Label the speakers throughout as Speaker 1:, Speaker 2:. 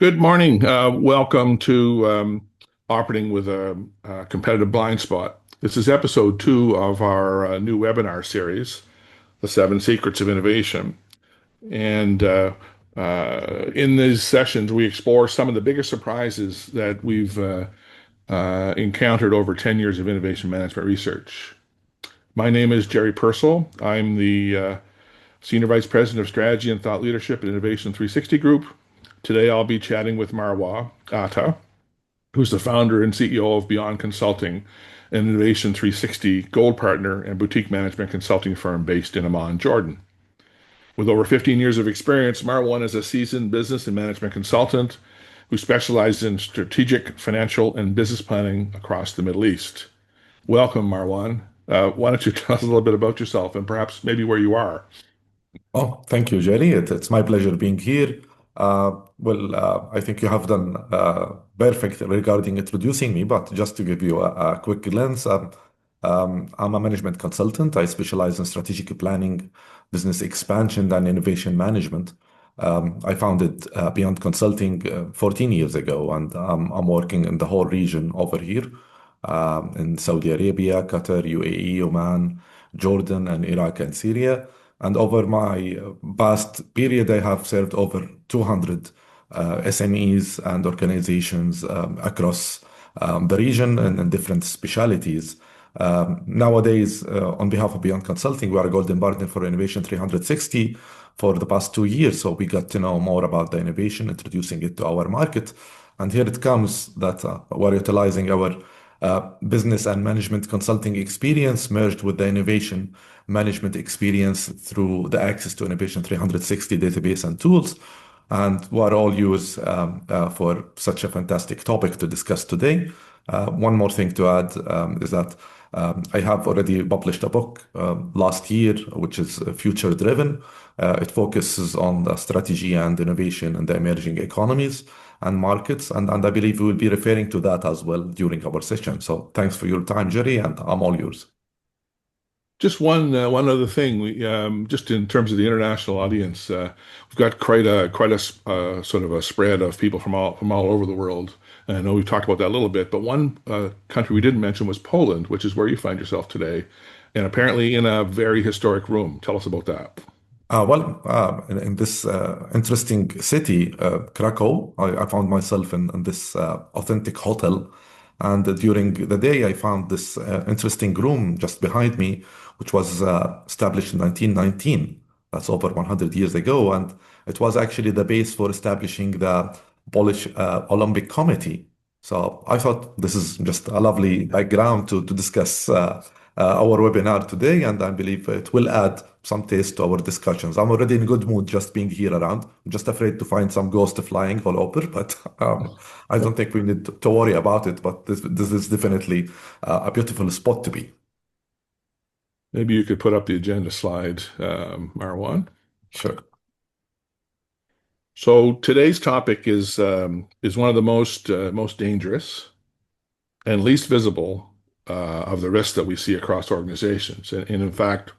Speaker 1: Good morning. Welcome to Operating with a Competitive Blind Spot. This is episode 2 of our new webinar series, The 7 Secrets of Innovation. And in these sessions, we explore some of the biggest surprises that we've encountered over 10 years of innovation management research. My name is Jerry Purcell. I'm the Senior Vice President of Strategy and Thought Leadership at Innovation 360 Group. Today, I'll be chatting with Marwa Atta, who's the founder and CEO of Beyond Consulting, an Innovation 360 Gold Partner and boutique management consulting firm based in Amman, Jordan. With over 15 years of experience, Marwan is a seasoned business and management consultant who specializes in strategic, financial, and business planning across the Middle East. Welcome, Marwan. Why don't you tell us a little bit about yourself and perhaps maybe where you are?
Speaker 2: Oh, thank you, Jerry. It's my pleasure being here. I think you have done perfect regarding introducing me, but just to give you a quick glance, I'm a management consultant. I specialize in strategic planning, business expansion, and innovation management. I founded Beyond Consulting 14 years ago, and I'm working in the whole region over here in Saudi Arabia, Qatar, UAE, Oman, Jordan, and Iraq and Syria. And over my past period, I have served over 200 SMEs and organizations across the region and in different specialities. Nowadays, on behalf of Beyond Consulting, we are a golden partner for Innovation 360 for the past 2 years. So we got to know more about the innovation, introducing it to our market. And here it comes that we're utilizing our business and management consulting experience merged with the innovation management experience through the access to Innovation 360 database and tools. And what all use for such a fantastic topic to discuss today. One more thing to add is that I have already published a book last year, which is future driven. It focuses on the strategy and innovation in the emerging economies and markets. And I believe we will be referring to that as well during our session. So thanks for your time, Jerry, and I'm all yours.
Speaker 1: Just one other thing, just in terms of the international audience, we've got quite a sort of a spread of people from all over the world. And I know we've talked about that a little bit, but one country we didn't mention was Poland, which is where you find yourself today, and apparently in a very historic room. Tell us about that.
Speaker 2: In this interesting city, Krakow, I found myself in this authentic hotel. And during the day, I found this interesting room just behind me, which was established in 1919. That's over 100 years ago. And it was actually the base for establishing the Polish Olympic Committee. So I thought this is just a lovely background to discuss our webinar today. And I believe it will add some taste to our discussions. I'm already in good mood just being here around. I'm just afraid to find some ghost flying all over, but I don't think we need to worry about it. But this is definitely a beautiful spot to be.
Speaker 1: Maybe you could put up the agenda slide, Marwan.
Speaker 2: Sure.
Speaker 1: So today's topic is one of the most dangerous and least visible of the risks that we see across organizations. And in fact,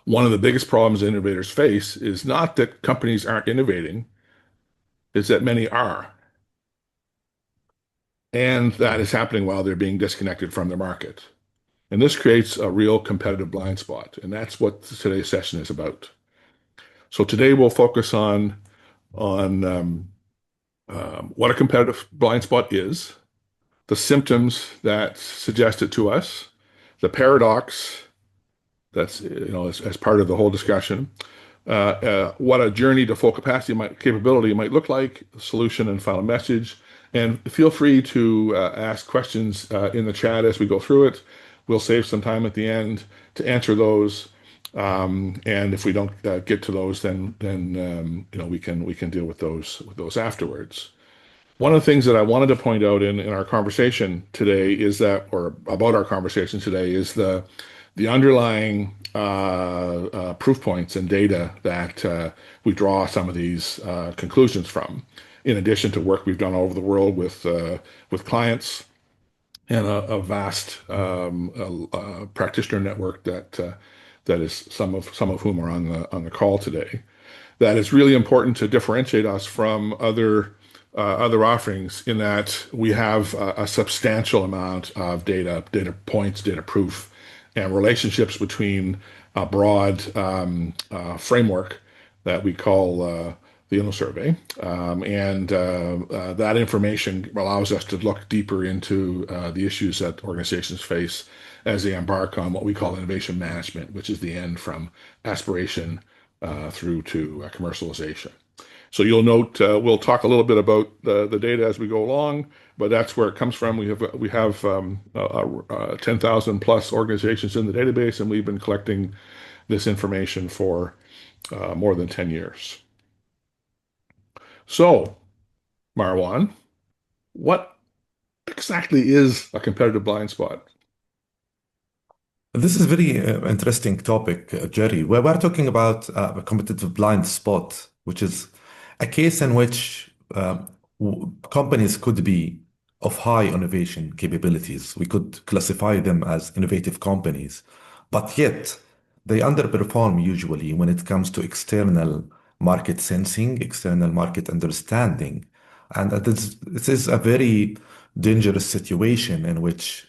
Speaker 1: one of the biggest problems innovators face is not that companies aren't innovating, it's that many are. And that is happening while they're being disconnected from the market. And this creates a real competitive blind spot. And that's what today's session is about. So today we'll focus on what a competitive blind spot is, the symptoms that suggest it to us, the paradox that's as part of the whole discussion, what a journey to full capability might look like, solution and final message. And feel free to ask questions in the chat as we go through it. We'll save some time at the end to answer those. And if we don't get to those, then we can deal with those afterwards. One of the things that I wanted to point out in our conversation today is that, or about our conversation today, is the underlying proof points and data that we draw some of these conclusions from, in addition to work we've done all over the world with clients and a vast practitioner network that is some of whom are on the call today. that it's really important to differentiate us from other offerings in that we have a substantial amount of data points, data proof, and relationships between a broad framework that we call the InnoSurvey. And that information allows us to look deeper into the issues that organizations face as they embark on what we call innovation management, which is the end from aspiration through to commercialization. So you'll note we'll talk a little bit about the data as we go along, but that's where it comes from. We have 10,000 plus organizations in the database, and we've been collecting this information for more than 10 years. So, Marwan, what exactly is a competitive blind spot?
Speaker 2: This is a very interesting topic, Jerry. We're talking about a competitive blind spot, which is a case in which companies could be of high innovation capabilities. We could classify them as innovative companies, but yet they underperform usually when it comes to external market sensing, external market understanding. And this is a very dangerous situation in which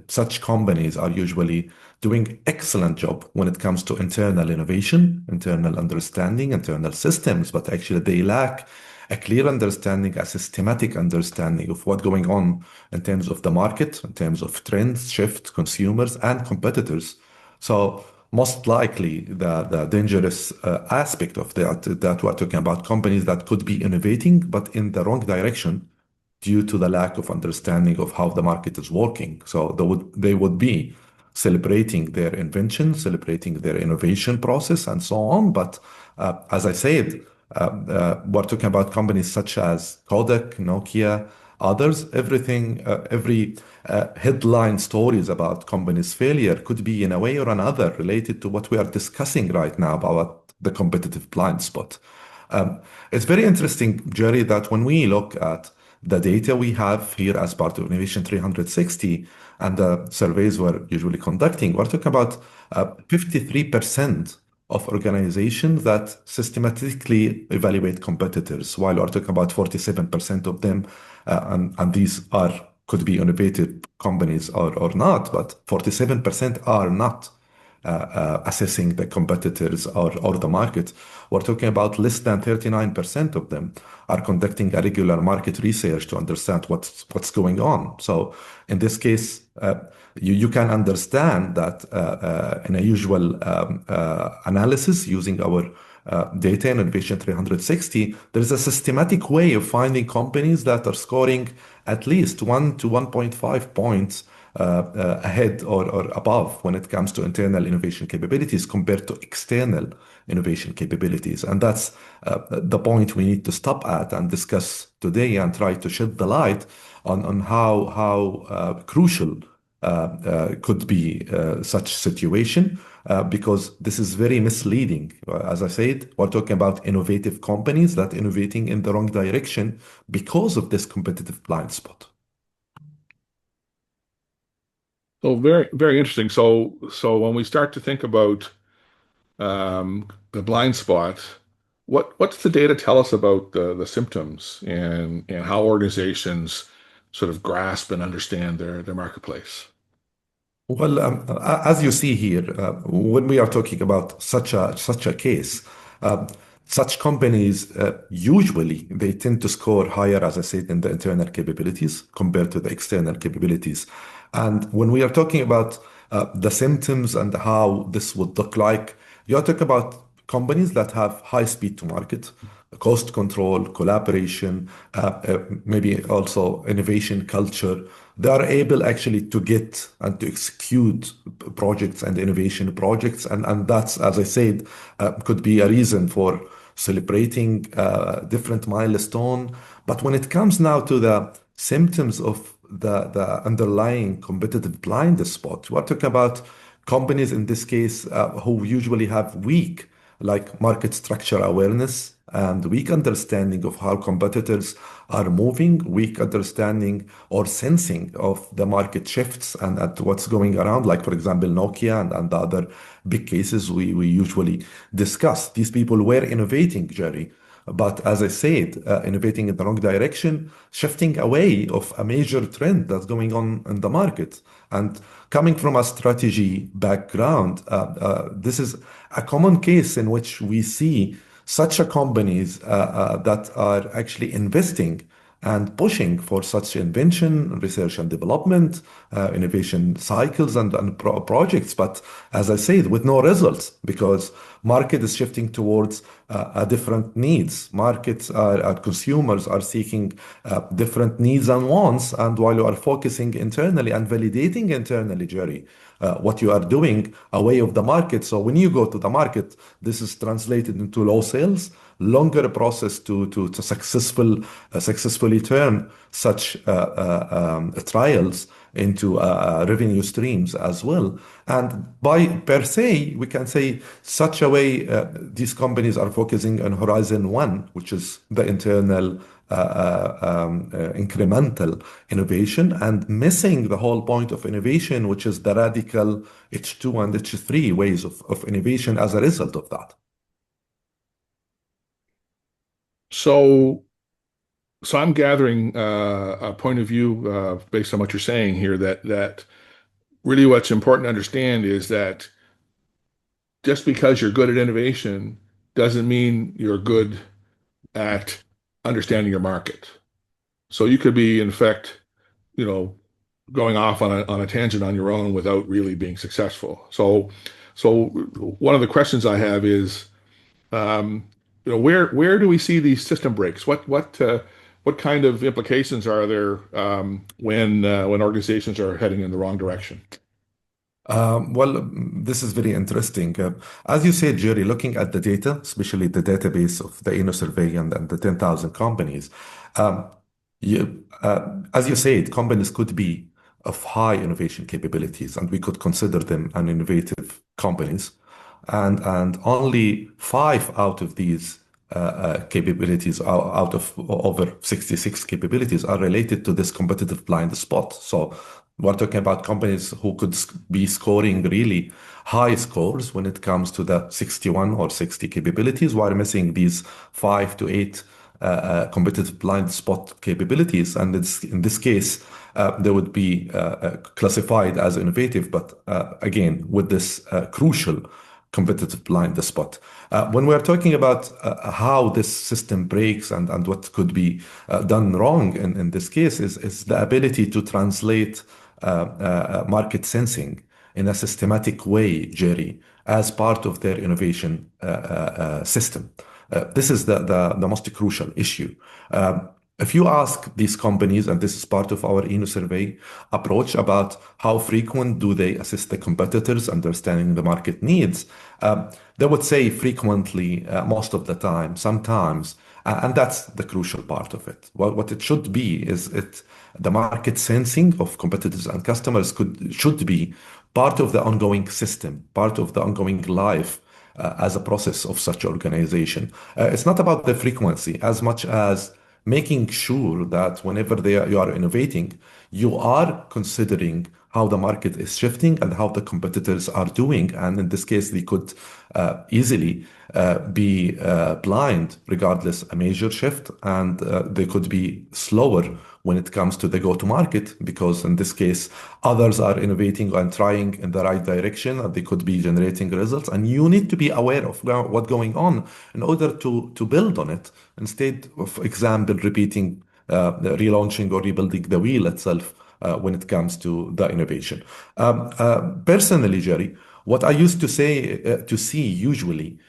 Speaker 2: such companies are usually doing excellent job when it comes to internal innovation, internal understanding, internal systems, but actually they lack a clear understanding, a systematic understanding of what's going on in terms of the market, in terms of trends, shifts, consumers, and competitors. So most likely the dangerous aspect of that we're talking about companies that could be innovating, but in the wrong direction due to the lack of understanding of how the market is working. So they would be celebrating their invention, celebrating their innovation process, and so on. But as I said, we're talking about companies such as Kodak, Nokia, others. Every headline stories about companies' failure could be in a way or another related to what we are discussing right now about the competitive blind spot. It's very interesting, Jerry, that when we look at the data we have here as part of Innovation 360 and the surveys we're usually conducting, we're talking about 53% of organizations that systematically evaluate competitors, while we're talking about 47% of them, and these could be innovative companies or not, but 47% are not assessing the competitors or the market. We're talking about less than 39% of them are conducting a regular market research to understand what's going on. So in this case, you can understand that in a usual analysis using our data in Innovation 360, there is a systematic way of finding companies that are scoring at least 1 to 1.5 points ahead or above when it comes to internal innovation capabilities compared to external innovation capabilities. And that's the point we need to stop at and discuss today and try to shed the light on how crucial could be such situation because this is very misleading. As I said, we're talking about innovative companies that innovating in the wrong direction because of this competitive blind spot.
Speaker 1: So very, very interesting. So when we start to think about the blind spot, what's the data tell us about the symptoms and how organizations sort of grasp and understand their marketplace?
Speaker 2: Well, as you see here, when we are talking about such a case, uh, such companies usually they tend to score higher, as I said, in the internal capabilities compared to the external capabilities. And when we are talking about the symptoms and how this would look like, you are talking about companies that have high speed to market, cost control, collaboration, maybe also innovation culture. They are able actually to get and to execute projects and innovation projects. And that's, as I said, could be a reason for celebrating different milestone. But when it comes now to the symptoms of the underlying competitive blind spot, we're talking about companies in this case who usually have weak like market structure awareness, and weak understanding of how competitors are moving, weak understanding or sensing of the market shifts and at what's going around, like for example, Nokia and the other big cases we usually discuss. These people were innovating, Jerry. But as I said, innovating in the wrong direction, shifting away of a major trend that's going on in the market. And coming from a strategy background, this is a common case in which we see such a companies that are actually investing and pushing for such invention, research and development, innovation cycles and projects. But as I said, with no results because market is shifting towards different needs. Markets consumers are seeking different needs and wants. And while you are focusing internally and validating internally, Jerry, what you are doing away of the market. So when you go to the market, this is translated into low sales, longer process to successfully turn such trials into revenue streams as well. And by per se, we can say such a way these companies are focusing on Horizon One, which is the internal incremental innovation and missing the whole point of innovation, which is the radical H2 and H3 ways of innovation as a result of that.
Speaker 1: So, so I'm gathering a point of view based on what you're saying here that really what's important to understand is that just because you're good at innovation doesn't mean you're good at understanding your market. So you could be, in fact, you know, going off on a tangent on your own without really being successful. So one of the questions I have is, um, where do we see these system breaks? What kind of implications are there when organizations are heading in the wrong direction?
Speaker 2: This is very interesting. As you said, Jerry, looking at the data, especially the database of the InnoSurvey and the 10,000 companies, um, as you said, companies could be of high innovation capabilities, and we could consider them an innovative companies. And only five out of these capabilities, out of over 66 capabilities, are related to this competitive blind spot. So we're talking about companies who could be scoring really high scores when it comes to the 61 or 60 capabilities, while missing these 5 to 8 competitive blind spot capabilities. And in this case, they would be classified as innovative, but again, with this crucial competitive blind spot. When we're talking about how this system breaks and what could be done wrong in this case is the ability to translate market sensing in a systematic way, Jerry, as part of their innovation system. This is the most crucial issue. If you ask these companies, and this is part of our InnoSurvey approach about how frequent do they assist the competitors, understanding the market needs, they would say frequently, most of the time, sometimes, and that's the crucial part of it. Well, what it should be is the market sensing of competitors and customers should be part of the ongoing system, part of the ongoing life as a process of such organization. It's not about the frequency as much as making sure that whenever you are innovating, you are considering how the market is shifting and how the competitors are doing. And in this case, they could easily be blind regardless a major shift, and they could be slower when it comes to the go-to-market, because in this case, others are innovating and trying in the right direction, and they could be generating results. And you need to be aware of what's going on in order to build on it, instead of example, repeating, relaunching or rebuilding the wheel itself when it comes to the innovation. Personally, Jerry, what I used to say to see usually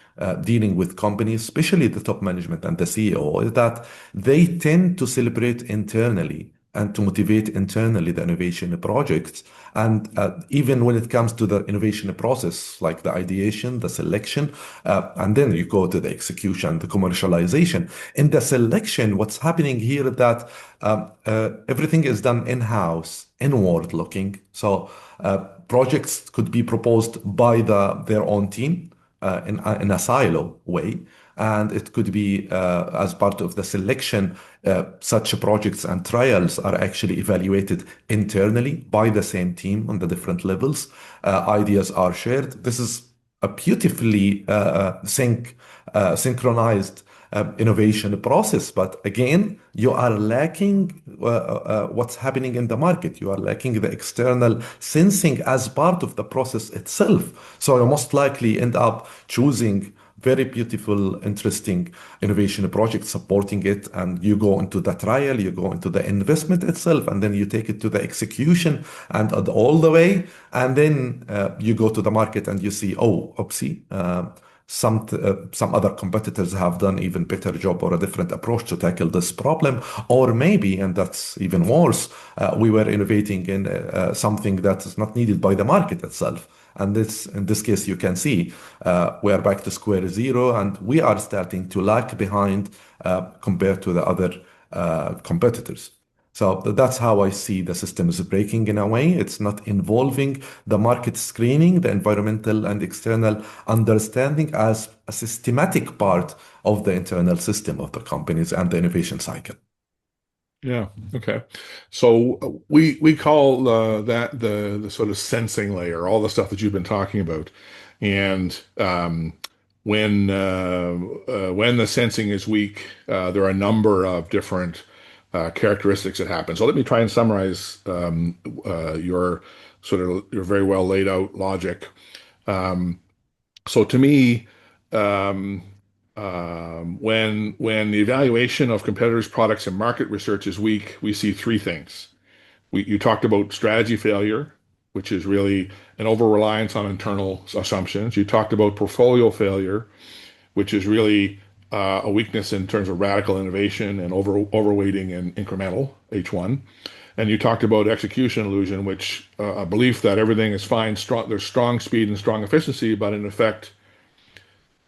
Speaker 2: dealing with companies, especially the top management and the CEO, is that they tend to celebrate internally and to motivate internally the innovation projects. And even when it comes to the innovation process, like the ideation, the selection, and then you go to the execution, the commercialization. In the selection, what's happening here is that everything is done in-house, inward looking. So projects could be proposed by their own team in a silo way. and it could be as part of the selection. Such projects and trials are actually evaluated internally by the same team on the different levels. Ideas are shared. This is a beautifully synchronized innovation process. But again, you are lacking what's happening in the market. You are lacking the external sensing as part of the process itself. So you most likely end up choosing very beautiful, interesting innovation project, supporting it, and you go into the trial, you go into the investment itself, and then you take it to the execution and all the way, and then you go to the market and you see, oh, oopsie, some other competitors have done even better job or a different approach to tackle this problem, or maybe, and that's even worse, we were innovating in something that is not needed by the market itself. And this, in this case, you can see we are back to square zero, and we are starting to lag behind compared to the other competitors. So that's how I see the system is breaking in a way. It's not involving the market screening, the environmental and external understanding as a systematic part of the internal system of the companies and the innovation cycle.
Speaker 1: Yeah. Okay. So we call that the sort of sensing layer, all the stuff that you've been talking about, and when the sensing is weak, there are a number of different characteristics that happen. So let me try and summarize your your very well laid out logic. So to me, um, when the evaluation of competitors' products and market research is weak, we see three things. You talked about strategy failure, which is really an over-reliance on internal assumptions. You talked about portfolio failure, which is really a weakness in terms of radical innovation and overweighting and incremental H1. And you talked about execution illusion, which a belief that everything is fine, strong, there's strong speed and strong efficiency, but in effect,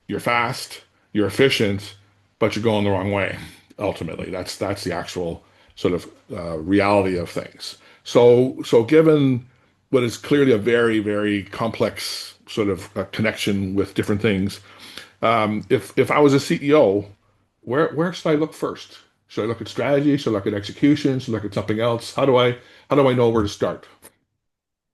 Speaker 1: you're fast, you're efficient, but you're going the wrong way. Ultimately, that's the actual sort of reality of things. So given what is clearly a very complex sort of connection with different things, if I was a CEO, where should I look first? Should I look at strategy? Should I look at execution? Should I look at something else? How do I know where to start?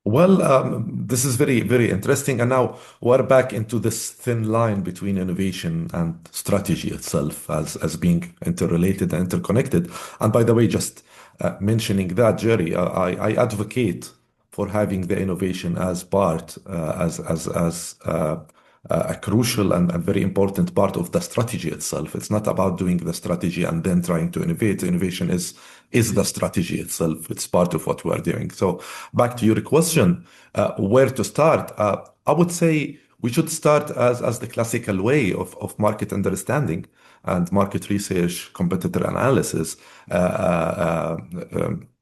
Speaker 2: Well, this is very interesting. And now we're back into this thin line between innovation and strategy itself as being interrelated and interconnected. And by the way, just mentioning that, Jerry, I advocate for having the innovation as part, as a crucial and very important part of the strategy itself. It's not about doing the strategy and then trying to innovate. Innovation is the strategy itself. It's part of what we are doing. So back to your question, where to start? I would say we should start as the classical way of market understanding and market research, competitor analysis,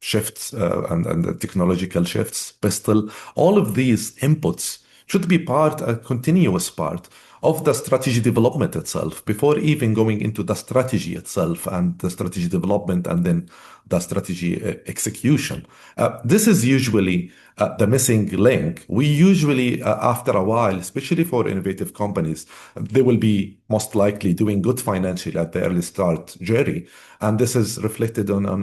Speaker 2: shifts and the technological shifts, pistol, all of these inputs should be part, a continuous part of the strategy development itself before even going into the strategy itself and the strategy development and then the strategy execution. This is usually the missing link. We usually, after a while, especially for innovative companies, they will be most likely doing good financially at the early start, Jerry. And this is reflected on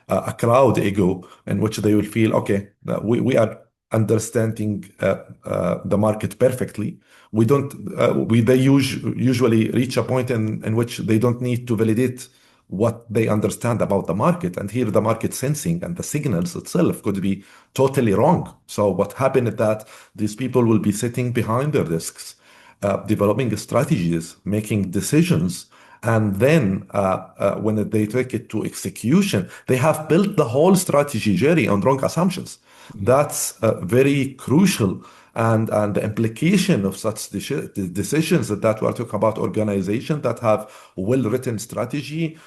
Speaker 2: a crowd ego in which they will feel, okay, we are understanding the market perfectly. We don't. They usually reach a point in which they don't need to validate what they understand about the market. And here, the market sensing and the signals itself could be totally wrong. So what happened is that these people will be sitting behind their desks, developing strategies, making decisions. And then when they take it to execution, they have built the whole strategy, Jerry, on wrong assumptions. That's very crucial. And the implication of such decisions that we are talking about organizations that have well-written strategy,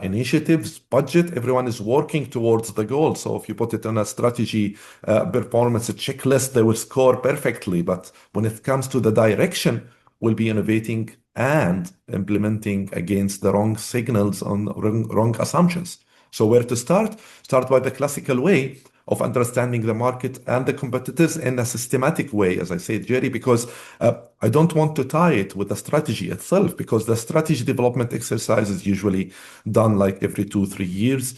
Speaker 2: initiatives, budget, everyone is working towards the goal. So if you put it on a strategy performance checklist, they will score perfectly. But when it comes to the direction, we'll be innovating and implementing against the wrong signals on wrong assumptions. So where to start? Start by the classical way of understanding the market and the competitors in a systematic way, as I said, Jerry, because I don't want to tie it with the strategy itself, because the strategy development exercise is usually done like every 2, 3 years,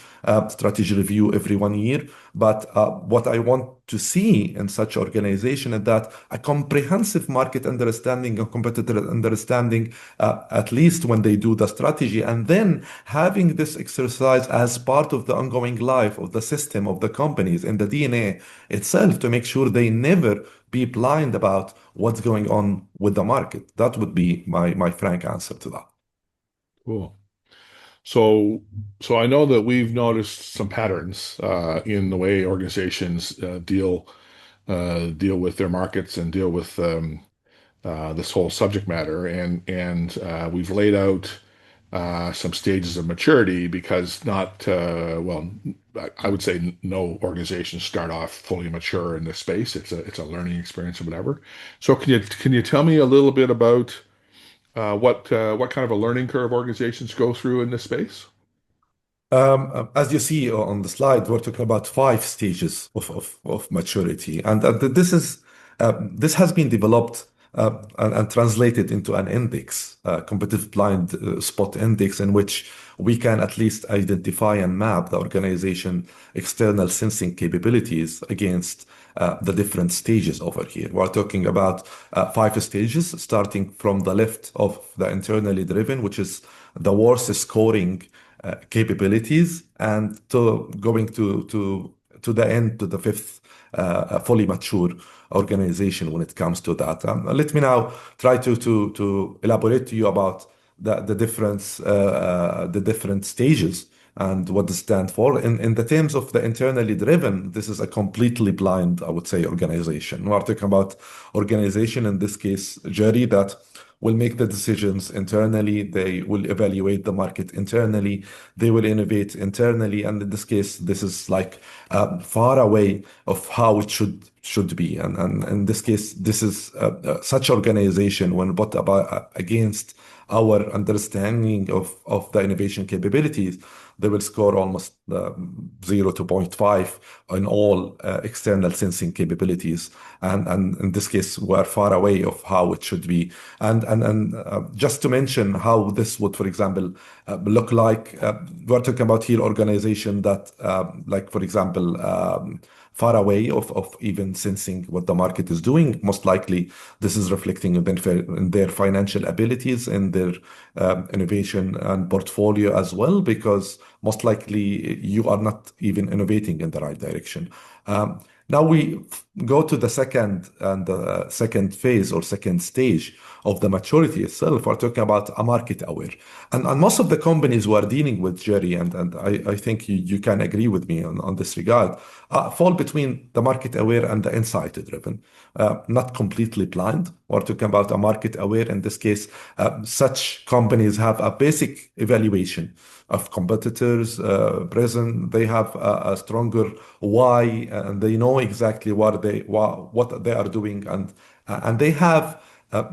Speaker 2: strategy review every 1 year. But what I want to see in such organization is that a comprehensive market understanding and competitor understanding, at least when they do the strategy, and then having this exercise as part of the ongoing life of the system of the companies and the DNA itself to make sure they never be blind about what's going on with the market. That would be my frank answer to that.
Speaker 1: Cool. So, so I know that we've noticed some patterns in the way organizations deal with their markets and deal with this whole subject matter, and we've laid out some stages of maturity because not well, I would say no organizations start off fully mature in this space. It's a learning experience or whatever. So can you tell me a little bit about what kind of a learning curve organizations go through in this space?
Speaker 2: As you see on the slide, we're talking about 5 stages of maturity, and this has been developed and translated into an index, competitive blind spot index, in which we can at least identify and map the organization external sensing capabilities against the different stages over here. We're talking about 5 stages, starting from the left of the internally driven, which is the worst scoring capabilities, and to going to the end, to the fifth fully mature organization when it comes to that. Let me now try to elaborate to you about the different stages and what they stand for. In the terms of the internally driven, this is a completely blind, I would say, organization. We're talking about organization, in this case, Jerry, that will make the decisions internally. They will evaluate the market internally. They will innovate internally. And in this case, this is like far away of how it should be. And in this case, this is such organization when put about against our understanding of the innovation capabilities, they will score almost 0 to zero point 0.5 on all external sensing capabilities. And in this case, we're far away of how it should be. And just to mention how this would, for example, look like, we're talking about here organization that, like, for example, far away of even sensing what the market is doing. Most likely, this is reflecting in their financial abilities and their innovation and portfolio as well, because most likely you are not even innovating in the right direction. Now we go to the second phase or second stage of the maturity itself. We're talking about a market aware. And most of the companies who are dealing with Jerry, and I think you can agree with me on this regard, fall between the market aware and the insight driven, not completely blind. We're talking about a market aware. In this case, such companies have a basic evaluation of competitors present. They have a stronger why, and they know exactly what they are doing, and they have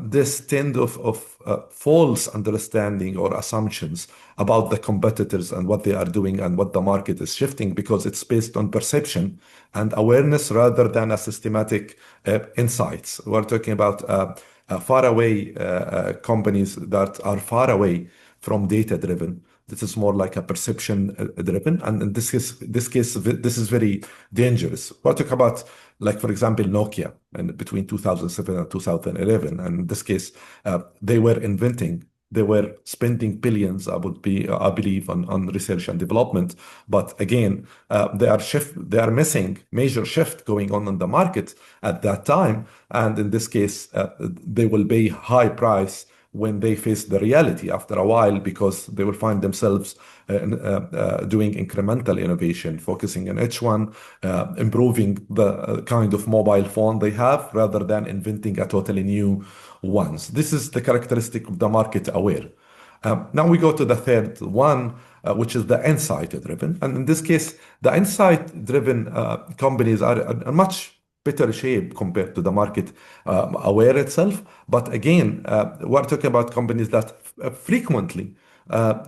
Speaker 2: this tend of false understanding or assumptions about the competitors and what they are doing and what the market is shifting, because it's based on perception and awareness rather than a systematic insights. We're talking about far away companies that are far away from data driven. This is more like a perception driven, and in this case, this is very dangerous. We're talking about, like, for example, Nokia, and between 2007 and 2011, and in this case, they were inventing. They were spending billions, I believe, on research and development. But again, they are missing major shift going on in the market at that time, and in this case, they will pay high price when they face the reality after a while, because they will find themselves doing incremental innovation, focusing on each one, improving the kind of mobile phone they have rather than inventing a totally new ones. This is the characteristic of the market aware. Now we go to the third one, which is the insight driven. And in this case, the insight driven companies are a much better shape compared to the market aware itself. But again, we're talking about companies that frequently uh,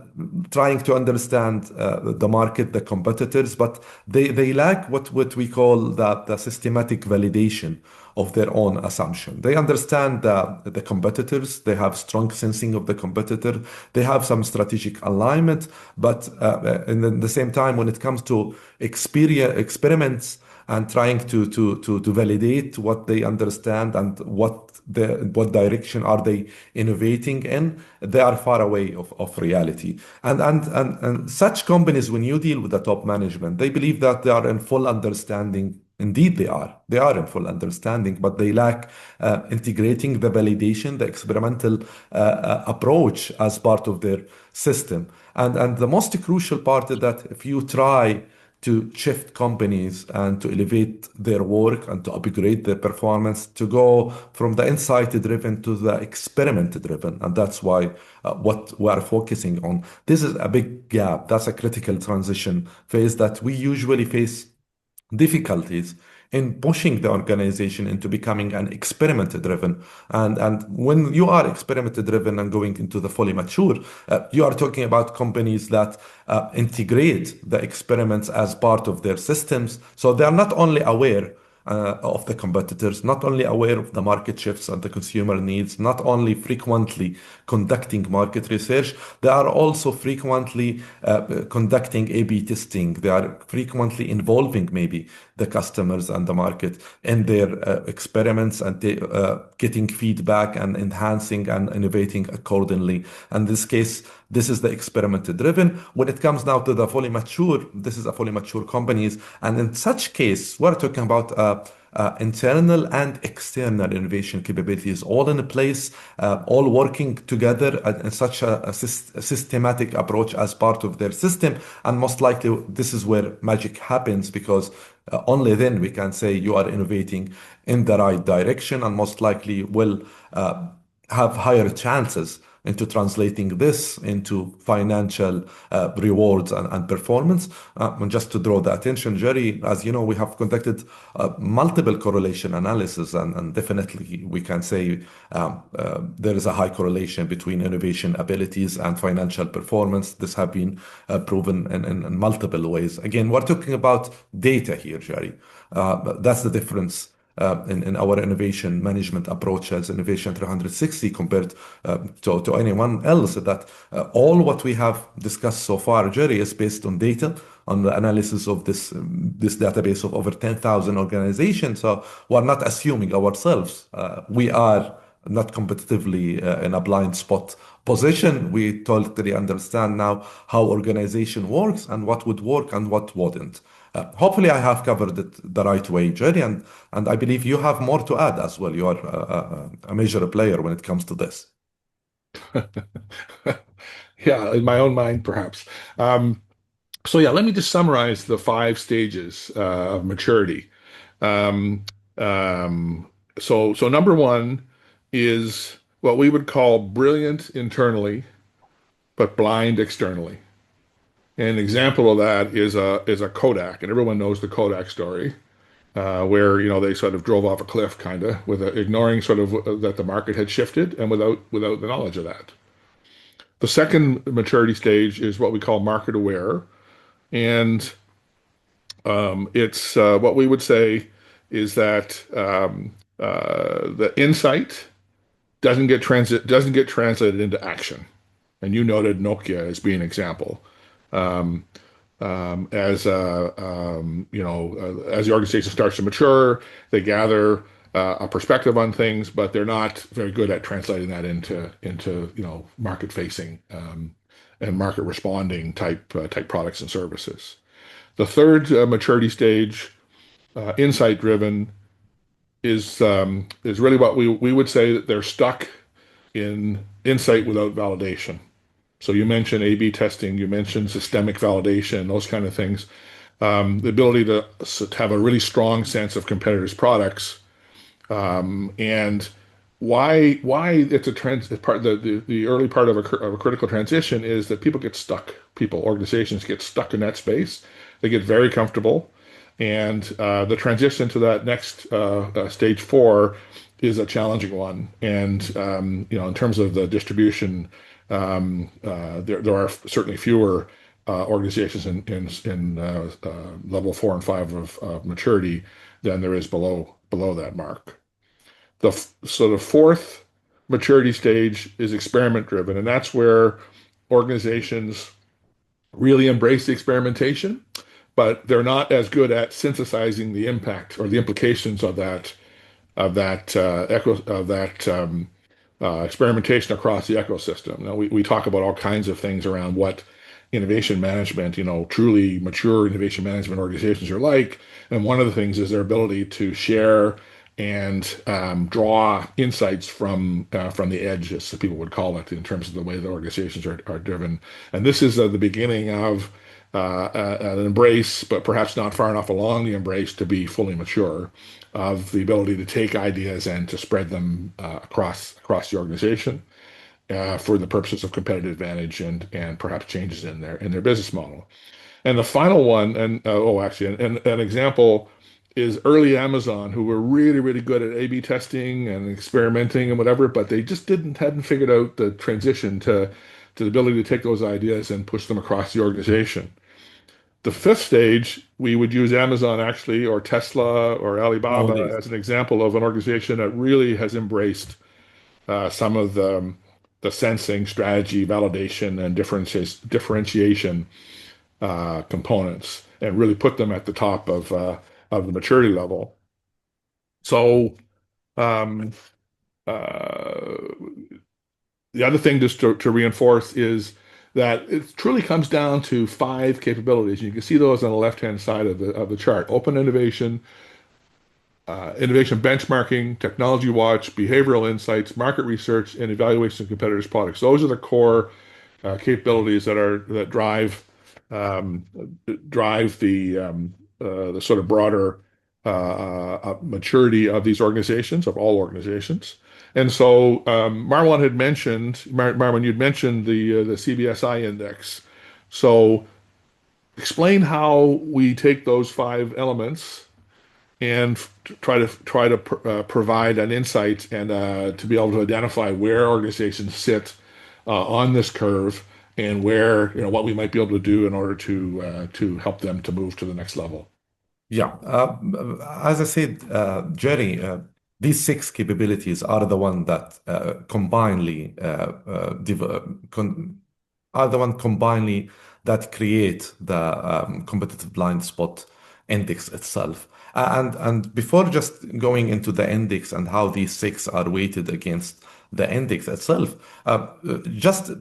Speaker 2: trying to understand the market, the competitors, but they lack what we call the systematic validation of their own assumption. They understand the competitors, they have strong sensing of the competitor, they have some strategic alignment, but in the same time, when it comes to experiments and trying to validate what they understand and what direction are they innovating in, they are far away of reality. And such companies, when you deal with the top management, they believe that they are in full understanding. Indeed, they are. They are in full understanding, but they lack integrating the validation, the experimental approach as part of their system. And the most crucial part is that if you try to shift companies and to elevate their work and to upgrade their performance, to go from the insight driven to the experiment driven. And that's why what we are focusing on. This is a big gap. That's a critical transition phase that we usually face difficulties in pushing the organization into becoming an experiment driven. And when you are experiment driven and going into the fully mature, you are talking about companies that integrate the experiments as part of their systems, so they are not only aware of the competitors, not only aware of the market shifts and the consumer needs, not only frequently conducting market research, they are also frequently conducting A/B testing. They are frequently involving maybe the customers and the market in their experiments and getting feedback and enhancing and innovating accordingly. And in this case, this is the experiment driven. When it comes now to the fully mature, this is a fully mature companies. And in such case, we're talking about internal and external innovation capabilities all in place, all working together in such a systematic approach as part of their system. And most likely, this is where magic happens because only then we can say you are innovating in the right direction and most likely will have higher chances into translating this into financial rewards and performance. And just to draw the attention, Jerry, as you know, we have conducted multiple correlation analysis, and definitely we can say there is a high correlation between innovation abilities and financial performance. This have been proven in multiple ways. Again, we're talking about data here, Jerry. That's the difference in our innovation management approach as Innovation 360 compared to anyone else, that all what we have discussed so far, Jerry, is based on data, on the analysis of this database of over 10,000 organizations. So we're not assuming ourselves. We are not competitively in a blind spot position. We totally understand now how organization works and what would work and what wouldn't. Hopefully, I have covered it the right way, Jerry, and I believe you have more to add as well. You are a major player when it comes to this.
Speaker 1: Yeah, in my own mind, perhaps. So yeah, let me just summarize the five stages of maturity. Um, so number one is what we would call brilliant internally, but blind externally. An example of that is a Kodak, and everyone knows the Kodak story, where they sort of drove off a cliff, kind of, with ignoring sort of that the market had shifted, and without the knowledge of that. The second maturity stage is what we call market aware, and it's what we would say is that the insight doesn't get translated into action. And you noted Nokia as being an example. Um, as the organization starts to mature, they gather a perspective on things, but they're not very good at translating that into market facing and market responding type products and services. The third maturity stage, insight driven, is really what we would say that they're stuck in insight without validation. So you mentioned A/B testing, you mentioned systemic validation, those kind of things. The ability to have a really strong sense of competitors' products, and why it's a part the early part of a critical transition is that organizations get stuck in that space. They get very comfortable, and the transition to that next stage four is a challenging one. And in terms of the distribution There are certainly fewer organizations in level 4 and 5 of maturity than there is below that mark. So the fourth maturity stage is experiment driven, and that's where organizations really embrace the experimentation, but they're not as good at synthesizing the impact or the implications of that experimentation across the ecosystem. Now, we talk about all kinds of things around what innovation management, truly mature innovation management organizations are like. And one of the things is their ability to share and draw insights from the edge, as people would call it, in terms of the way the organizations are driven. And this is the beginning of an embrace, but perhaps not far enough along the embrace to be fully mature, of the ability to take ideas and to spread them across the organization for the purposes of competitive advantage and perhaps changes in their business model. And the final one, and actually, an example is early Amazon, who were really, really good at A/B testing and experimenting and whatever, but they just hadn't figured out the transition to the ability to take those ideas and push them across the organization. The fifth stage, we would use Amazon actually, or Tesla, or
Speaker 2: All
Speaker 1: Alibaba
Speaker 2: these.
Speaker 1: as an example of an organization that really has embraced some of the sensing, strategy, validation, and differentiation components, and really put them at the top of the maturity level. So um, uh, the other thing just to reinforce is that it truly comes down to five capabilities. You can see those on the left-hand side of the chart: open innovation, innovation benchmarking, technology watch, behavioral insights, market research, and evaluation of competitors' products. Those are the core capabilities that um, drive the sort of broader maturity of these organizations, of all organizations. And so Marwan, you'd mentioned the CBSI index. So explain how we take those five elements and try to provide an insight and to be able to identify where organizations sit on this curve, and where, what we might be able to do in order to help them to move to the next level.
Speaker 2: Yeah. As I said, Jerry, these six capabilities are the one that are the one combinedly that create the competitive blind spot index itself. And before just going into the index and how these six are weighted against the index itself, just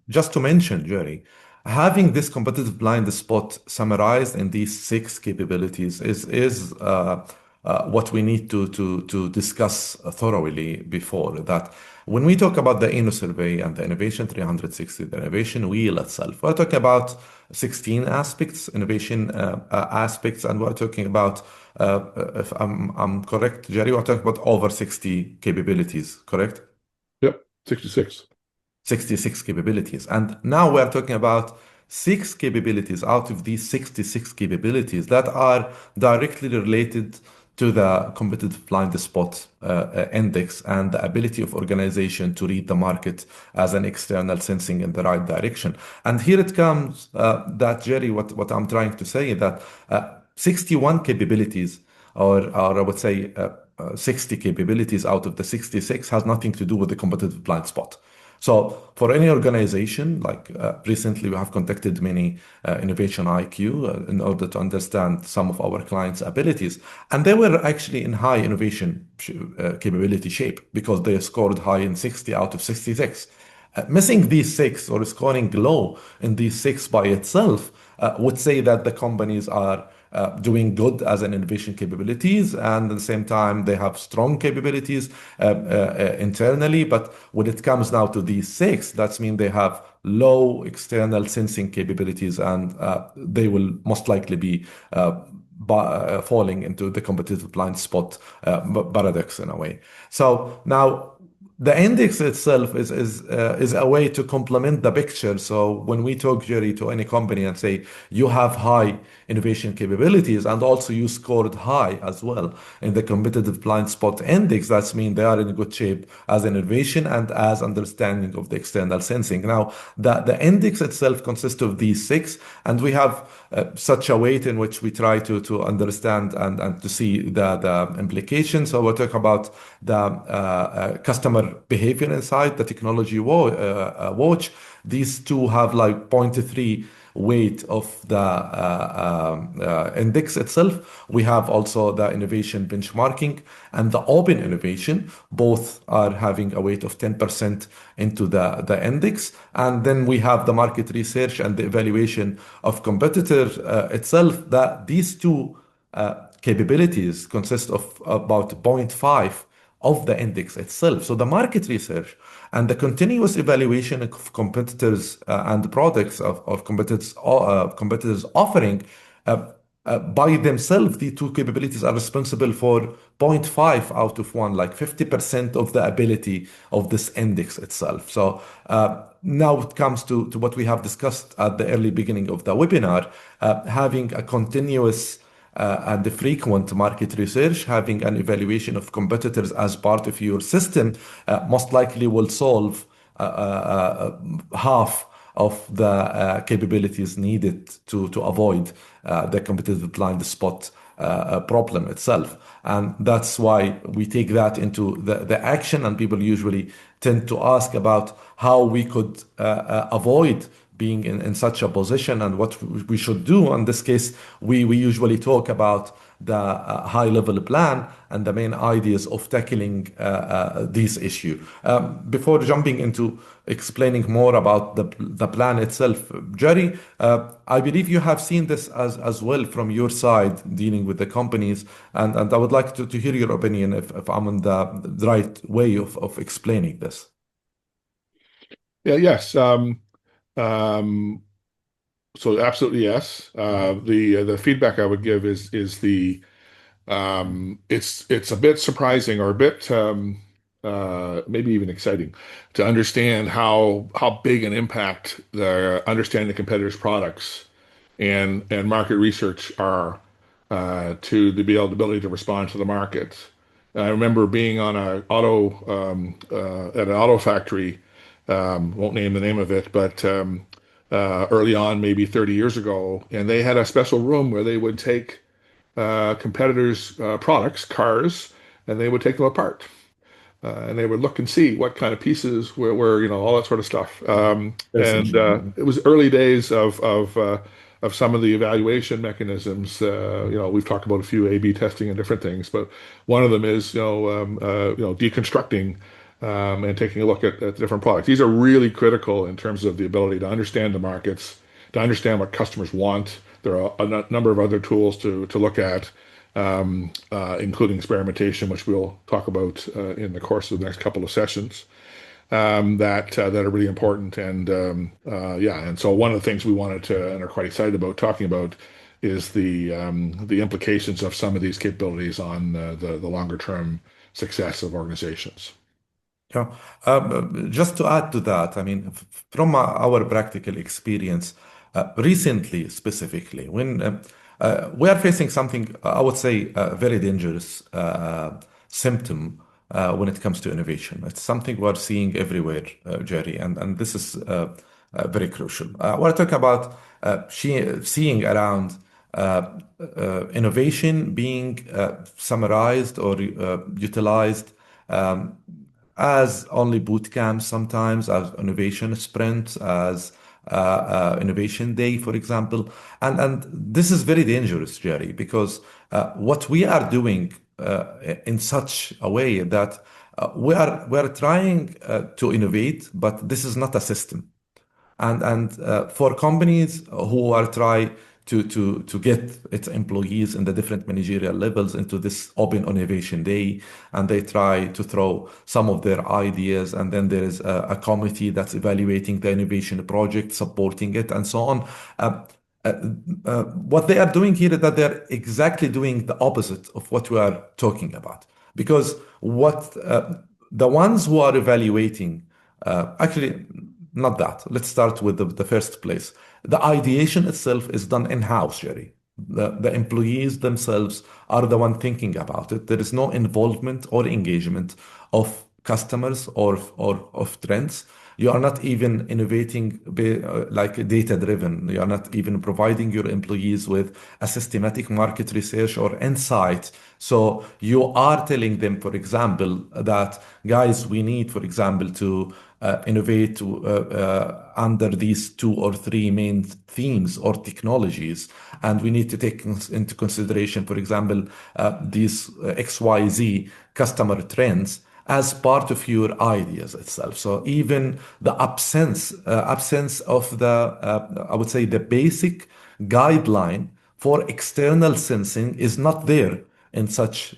Speaker 2: just to mention, Jerry, having this competitive blind spot summarized in these six capabilities is what we need to discuss thoroughly before that. When we talk about the InnoSurvey and the Innovation 360, the innovation wheel itself, we're talking about 16 aspects, innovation aspects, and we're talking about, if I'm correct, Jerry, we're talking about over 60 capabilities, correct?
Speaker 1: Yep, 66.
Speaker 2: 66 capabilities. And now we're talking about six capabilities out of these 66 capabilities that are directly related to the competitive blind spot index and the ability of organization to read the market as an external sensing in the right direction. And here it comes that, Jerry, what I'm trying to say is that 61 capabilities, or I would say 60 capabilities out of the 66 has nothing to do with the competitive blind spot. So for any organization, like recently we have conducted many innovation IQ in order to understand some of our clients' abilities. And they were actually in high innovation capability shape because they scored high in 60 out of 66. Missing these six or scoring low in these six by itself would say that the companies are doing good as an innovation capabilities, and at the same time they have strong capabilities internally. But when it comes now to these six, that's mean they have low external sensing capabilities, and they will most likely be falling into the competitive blind spot paradox in a way. So now, the index itself is a way to complement the picture. So when we talk, Jerry, to any company and say you have high innovation capabilities and also you scored high as well in the competitive blind spot index, that's mean they are in good shape as an innovation and as understanding of the external sensing. Now, the index itself consists of these six, and we have such a weight in which we try to understand and to see the implications. So we'll talk about the customer behavior inside the technology watch. These two have like 0.3 weight of the index itself. We have also the innovation benchmarking and the open innovation. Both are having a weight of 10% into the index. And then we have the market research and the evaluation of competitors itself. That these two capabilities consist of about zero point 0.5 of the index itself. So the market research and the continuous evaluation of competitors and products of competitors offering by themselves, the two capabilities are responsible for zero point 0.5 out of one, like 50% of the ability of this index itself. So now it comes to what we have discussed at the early beginning of the webinar, having a continuous and the frequent market research, having an evaluation of competitors as part of your system, most likely will solve half of the capabilities needed to avoid the competitive blind spot problem itself. And that's why we take that into the action, and people usually tend to ask about how we could avoid being in such a position and what we should do. In this case, we usually talk about the high level plan and the main ideas of tackling this issue. Before jumping into explaining more about the plan itself, Jerry, I believe you have seen this as well from your side dealing with the companies, and I would like to hear your opinion if I'm in the right way of explaining this.
Speaker 1: Yeah, yes. Um, so absolutely yes. The feedback I would give is the it's a bit surprising or a bit maybe even exciting to understand how big an impact the understanding the competitors' products and market research are to the ability to respond to the market. I remember being on a auto at an auto factory, won't name the name of it, but early on, maybe 30 years ago, and they had a special room where they would take competitors' products, cars, and they would take them apart. And they would look and see what kind of pieces were, all that sort of stuff. And
Speaker 2: Fascinating.
Speaker 1: it was early days of some of the evaluation mechanisms. We've talked about a few A/B testing and different things, but one of them is, deconstructing and taking a look at different products. These are really critical in terms of the ability to understand the markets, to understand what customers want. There are a number of other tools to look at, including experimentation, which we'll talk about in the course of the next couple of sessions, that are really important. And so one of the things we wanted to and are quite excited about talking about is the implications of some of these capabilities on the longer term success of organizations.
Speaker 2: Yeah. Just to add to that, I mean, from our practical experience, recently specifically, when we are facing something, I would say, a very dangerous symptom when it comes to innovation. It's something we're seeing everywhere, Jerry, and this is very crucial. We're talking about seeing around innovation being summarized or utilized as only boot camps sometimes, as innovation sprints, as innovation day, for example. And this is very dangerous, Jerry, because what we are doing in such a way that we are trying to innovate, but this is not a system. And for companies who are trying to get its employees in the different managerial levels into this open innovation day, and they try to throw some of their ideas, and then there is a committee that's evaluating the innovation project, supporting it, and so on. What they are doing here is that they're exactly doing the opposite of what we are talking about. Because what the ones who are evaluating, actually, not that. Let's start with the first place. The ideation itself is done in-house, Jerry. The employees themselves are the one thinking about it. There is no involvement or engagement of customers or of trends. You are not even innovating like data driven. You are not even providing your employees with a systematic market research or insight. So you are telling them, for example, that guys, we need, for example, to innovate under these two or three main themes or technologies. And we need to take into consideration, for example, these XYZ customer trends as part of your ideas itself. So even the absence of the, I would say, the basic guideline for external sensing is not there in such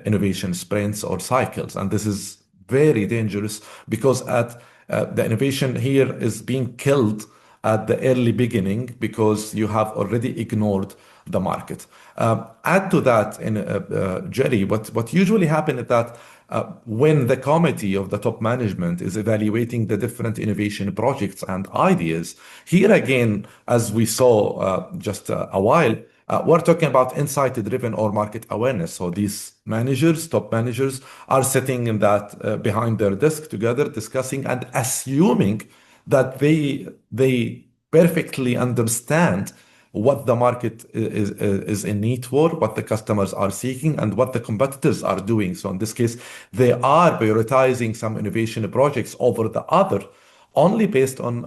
Speaker 2: innovation sprints or cycles. And this is very dangerous because the innovation here is being killed at the early beginning because you have already ignored the market. Add to that, Jerry, what usually happens is that when the committee of the top management is evaluating the different innovation projects and ideas, here again, as we saw just a while, we're talking about insight-driven or market awareness. So these managers, top managers, are sitting in that behind their desk together, discussing and assuming that they perfectly understand what the market is in need for, what the customers are seeking, and what the competitors are doing. So in this case, they are prioritizing some innovation projects over the other, only based on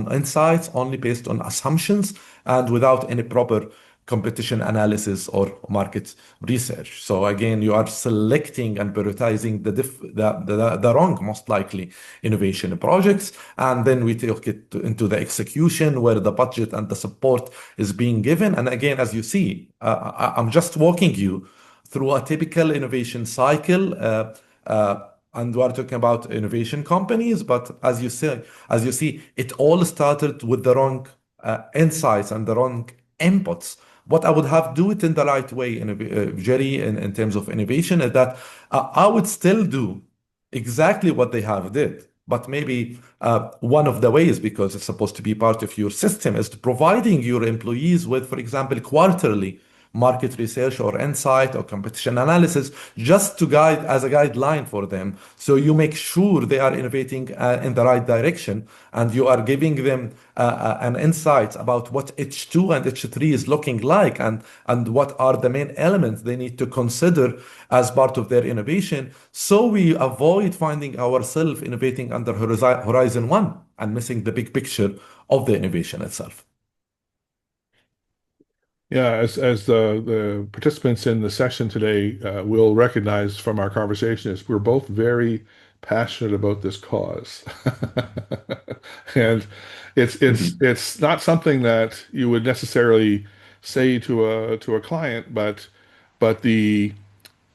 Speaker 2: insights, only based on assumptions, and without any proper competition analysis or market research. So again, you are selecting and prioritizing the wrong, most likely, innovation projects. And then we take it into the execution where the budget and the support is being given. And again, as you see, I'm just walking you through a typical innovation cycle. And we are talking about innovation companies, but as you see, it all started with the wrong insights and the wrong inputs. What I would have do it in the right way, Jerry, in terms of innovation, is that I would still do exactly what they have did. But maybe one of the ways, because it's supposed to be part of your system, is to providing your employees with, for example, quarterly market research or insight or competition analysis just to guide as a guideline for them. So you make sure they are innovating in the right direction and you are giving them an insight about what H2 and H3 is looking like and what are the main elements they need to consider as part of their innovation. So we avoid finding ourselves innovating under horizon one and missing the big picture of the innovation itself.
Speaker 1: Yeah, as the participants in the session today will recognize from our conversation is we're both very passionate about this cause. And
Speaker 2: Indeed.
Speaker 1: it's not something that you would necessarily say to a client, but the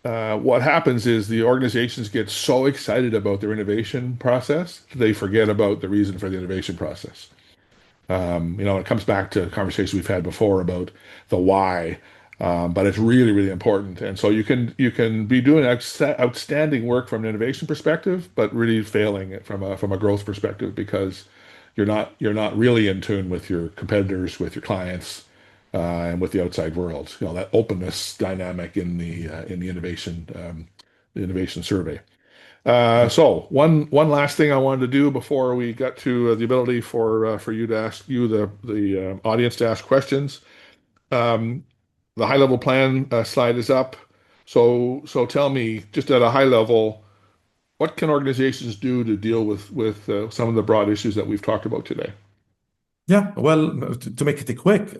Speaker 1: what happens is the organizations get so excited about their innovation process, they forget about the reason for the innovation process. It comes back to conversations we've had before about the why, but it's really, really important. And so you can be doing outstanding work from an innovation perspective, but really failing it from a growth perspective because you're not really in tune with your competitors, with your clients, and with the outside world. That openness dynamic in the innovation survey. So one last thing I wanted to do before we got to the ability for you to ask the audience to ask questions. Um, the high level plan slide is up. So tell me just at a high level, what can organizations do to deal with some of the broad issues that we've talked about today?
Speaker 2: Yeah, well, to make it quick,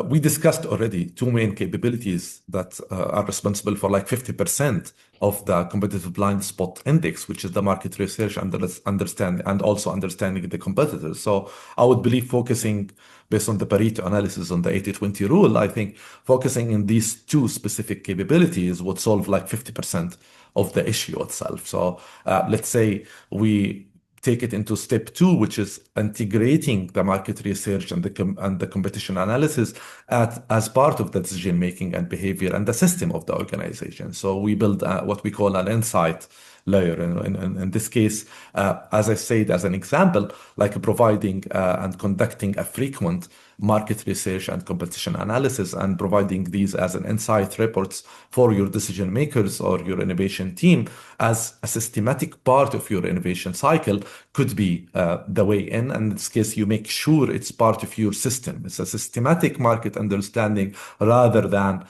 Speaker 2: we discussed already two main capabilities that are responsible for like 50% of the competitive blind spot index, which is the market research and also understanding the competitors. So I would believe focusing based on the Pareto analysis on the 80-20 rule, I think focusing in these two specific capabilities would solve like 50% of the issue itself. So let's say we take it into step two, which is integrating the market research and the competition analysis as part of the decision making and behavior and the system of the organization. So we build what we call an insight layer. In this case, as I said, as an example, like providing and conducting a frequent market research and competition analysis and providing these as an insight reports for your decision makers or your innovation team as a systematic part of your innovation cycle could be the way in. And in this case, you make sure it's part of your system. It's a systematic market understanding rather than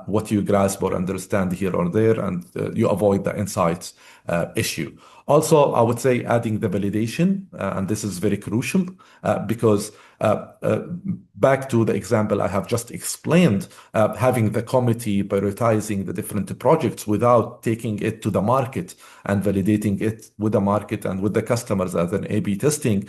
Speaker 2: what you grasp or understand here or there, and you avoid the insights issue. Also, I would say adding the validation, and this is very crucial because back to the example I have just explained, having the committee prioritizing the different projects without taking it to the market and validating it with the market and with the customers as an A/B testing,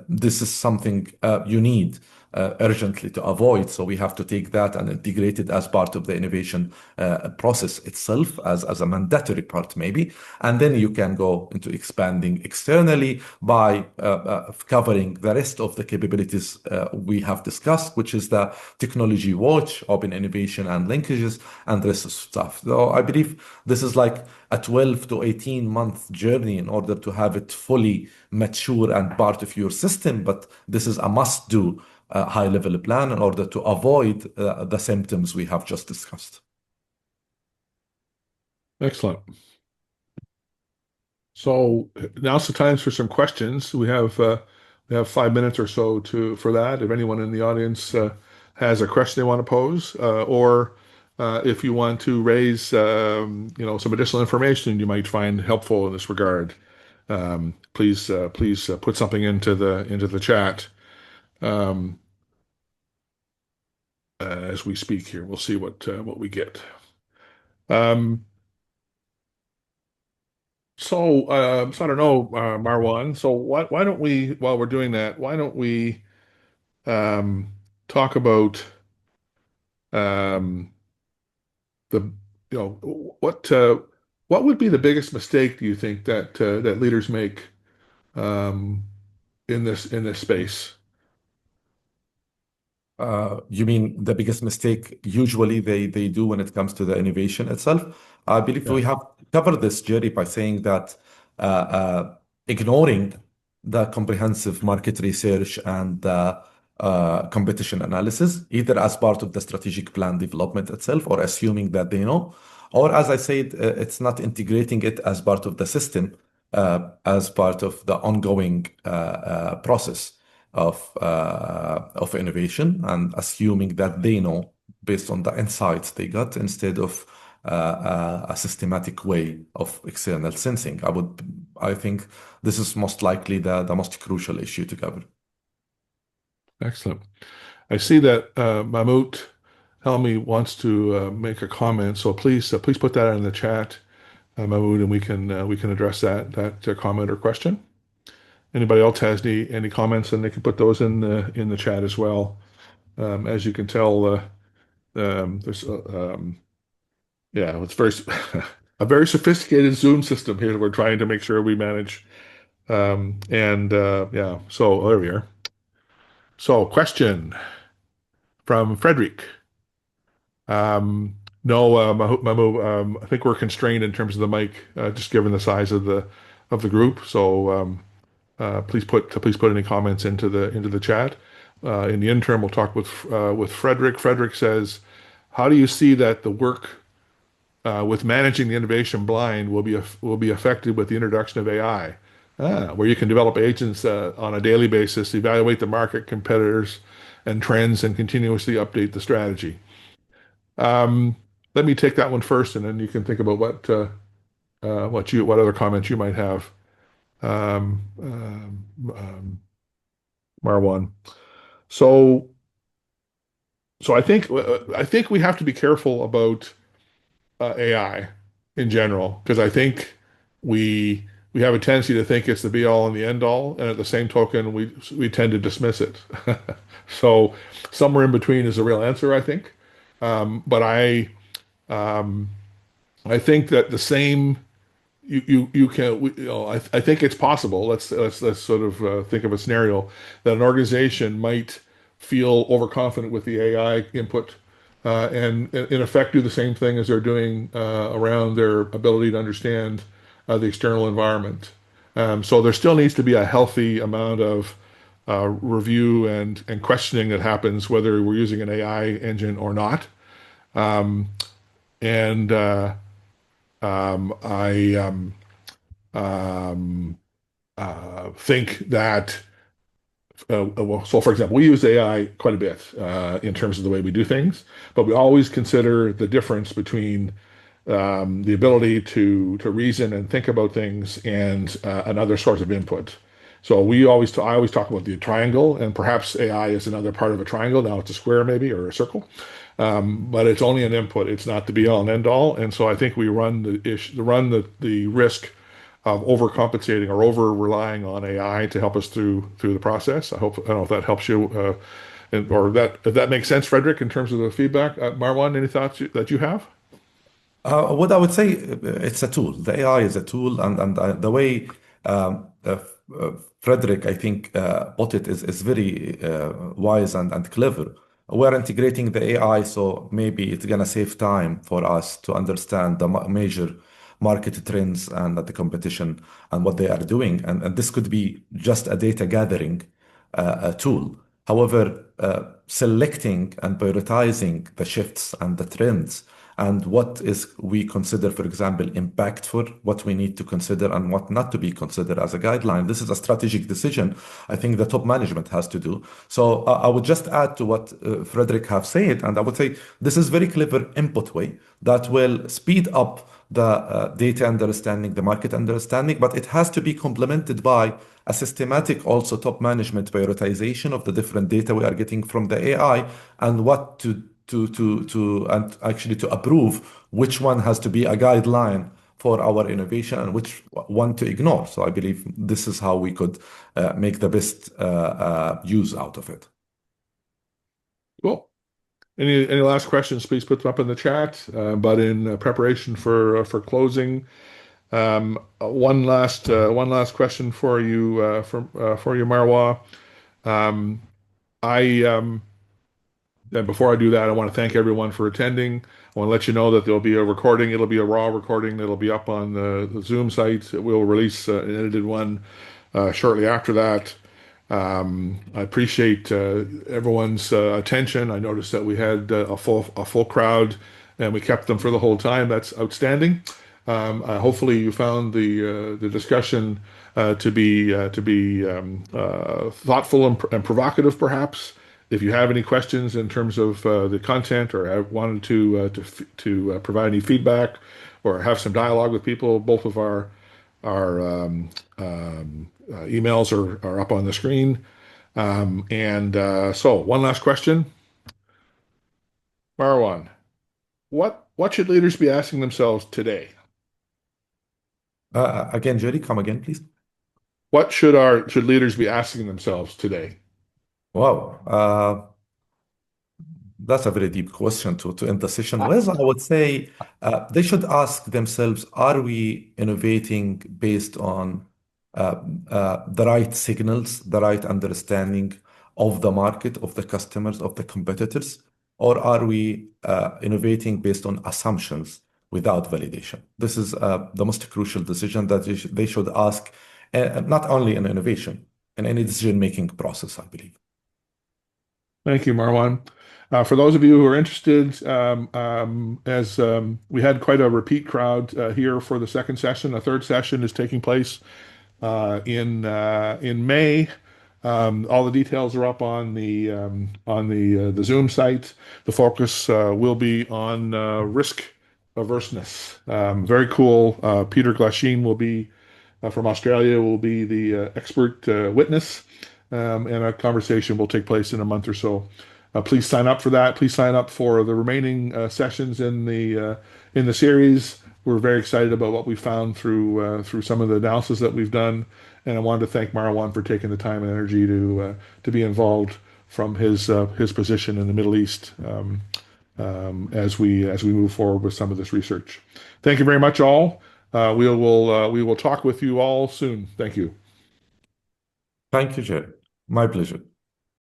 Speaker 2: this is something you need urgently to avoid. So we have to take that and integrate it as part of the innovation process itself as a mandatory part, maybe. And then you can go into expanding externally by covering the rest of the capabilities we have discussed, which is the technology watch, open innovation and linkages, and the rest of stuff. So I believe this is like a 12 to 18-month journey in order to have it fully mature and part of your system. But this is a must do high level plan in order to avoid the symptoms we have just discussed.
Speaker 1: Excellent. So now's the time for some questions. We have 5 minutes or so for that. If anyone in the audience has a question they want to pose, or if you want to raise some additional information you might find helpful in this regard, please put something into the chat as we speak here. We'll see what we get. Um, so I don't know, Marwan. So why don't we, while we're doing that, why don't we talk about um, the, what would be the biggest mistake, do you think, that leaders make um, in this space?
Speaker 2: You mean the biggest mistake usually they do when it comes to the innovation itself? I believe
Speaker 1: Yeah.
Speaker 2: we have covered this, Jerry, by saying that ignoring the comprehensive market research and competition analysis, either as part of the strategic plan development itself or assuming that they know, or as I said, it's not integrating it as part of the system, as part of the ongoing process of innovation and assuming that they know based on the insights they got instead of a systematic way of external sensing. I think this is most likely the most crucial issue to cover.
Speaker 1: Excellent. I see that Mahmoud Helmi wants to make a comment, so please put that in the chat, Mahmoud, and we can address that comment or question. Anybody else has any comments, and they can put those in the chat as well. As you can tell, there's it's very a very sophisticated Zoom system here. We're trying to make sure we manage, and yeah. So there we are. So question from Frederick. No, Mahmoud, I think we're constrained in terms of the mic, just given the size of the group. So please put any comments into the chat. In the interim, we'll talk with Frederick. Frederick says, "How do you see that the work with managing the innovation blind will be affected with the introduction of AI, where you can develop agents on a daily basis, evaluate the market, competitors, and trends, and continuously update the strategy?" Um, Let me take that one first, and then you can think about what other comments you might have, um, um, um, Marwan. So, so I think we have to be careful about AI in general because I think we have a tendency to think it's the be all and the end all, and at the same token, we tend to dismiss it. So somewhere in between is the real answer, I think. But um, I think that the same you can I think it's possible. Let's sort of think of a scenario that an organization might feel overconfident with the AI input, and in effect do the same thing as they're doing around their ability to understand the external environment. So there still needs to be a healthy amount of review and questioning that happens whether we're using an AI engine or not. Um, and I um, think that well, so for example, we use AI quite a bit in terms of the way we do things, but we always consider the difference between the ability to reason and think about things and another source of input. So I always talk about the triangle, and perhaps AI is another part of a triangle. Now it's a square maybe or a circle, but it's only an input. It's not the be all and end all. And so I think we run the risk of overcompensating or over relying on AI to help us through the process. I don't know if that helps you, or that if that makes sense, Frederick, in terms of the feedback. Marwan, any thoughts that you have?
Speaker 2: What I would say, it's a tool. The AI is a tool, and the way Frederick, I think, put it is very wise and clever. We're integrating the AI, so maybe it's gonna save time for us to understand the major market trends and the competition and what they are doing. And this could be just a data gathering a tool. However, selecting and prioritizing the shifts and the trends and what is we consider, for example, impactful, what we need to consider and what not to be considered as a guideline. This is a strategic decision I think the top management has to do. So I would just add to what Frederick have said, and I would say this is very clever input way that will speed up the data understanding, the market understanding, but it has to be complemented by a systematic also top management prioritization of the different data we are getting from the AI and what to and actually to approve which one has to be a guideline for our innovation and which one to ignore. So I believe this is how we could make the best use out of it.
Speaker 1: Cool. Any last questions, please put them up in the chat. But in preparation for closing, one last question for you, Marwa. Um, I And before I do that, I want to thank everyone for attending. I want to let you know that there'll be a recording. It'll be a raw recording that'll be up on the Zoom site. We'll release an edited one shortly after that. I appreciate everyone's attention. I noticed that we had a full crowd, and we kept them for the whole time. That's outstanding. Hopefully, you found the discussion to be thoughtful and provocative, perhaps. If you have any questions in terms of the content, or have wanted to provide any feedback, or have some dialogue with people, both of our emails are up on the screen. So one last question, Marwan. What should leaders be asking themselves today?
Speaker 2: Again, Jerry, come again, please.
Speaker 1: What should leaders be asking themselves today?
Speaker 2: Wow. That's a very deep question to end the session with. I would say they should ask themselves, are we innovating based on the right signals, the right understanding of the market, of the customers, of the competitors, or are we innovating based on assumptions without validation? This is the most crucial decision that they should ask, not only in innovation, in any decision-making process, I believe.
Speaker 1: Thank you, Marwan. For those of you who are interested, as we had quite a repeat crowd here for the second session, a third session is taking place in May. All the details are up on the Zoom site. The focus will be on risk averseness. Very cool. Peter Glasheen will be from Australia will be the expert witness, and a conversation will take place in a month or so. Please sign up for that. Please sign up for the remaining sessions in the series. We're very excited about what we found through some of the analysis that we've done, and I wanted to thank Marwan for taking the time and energy to be involved from his position in the Middle East as we move forward with some of this research. Thank you very much, all. We will talk with you all soon. Thank you.
Speaker 2: Thank you, Jerry. My pleasure.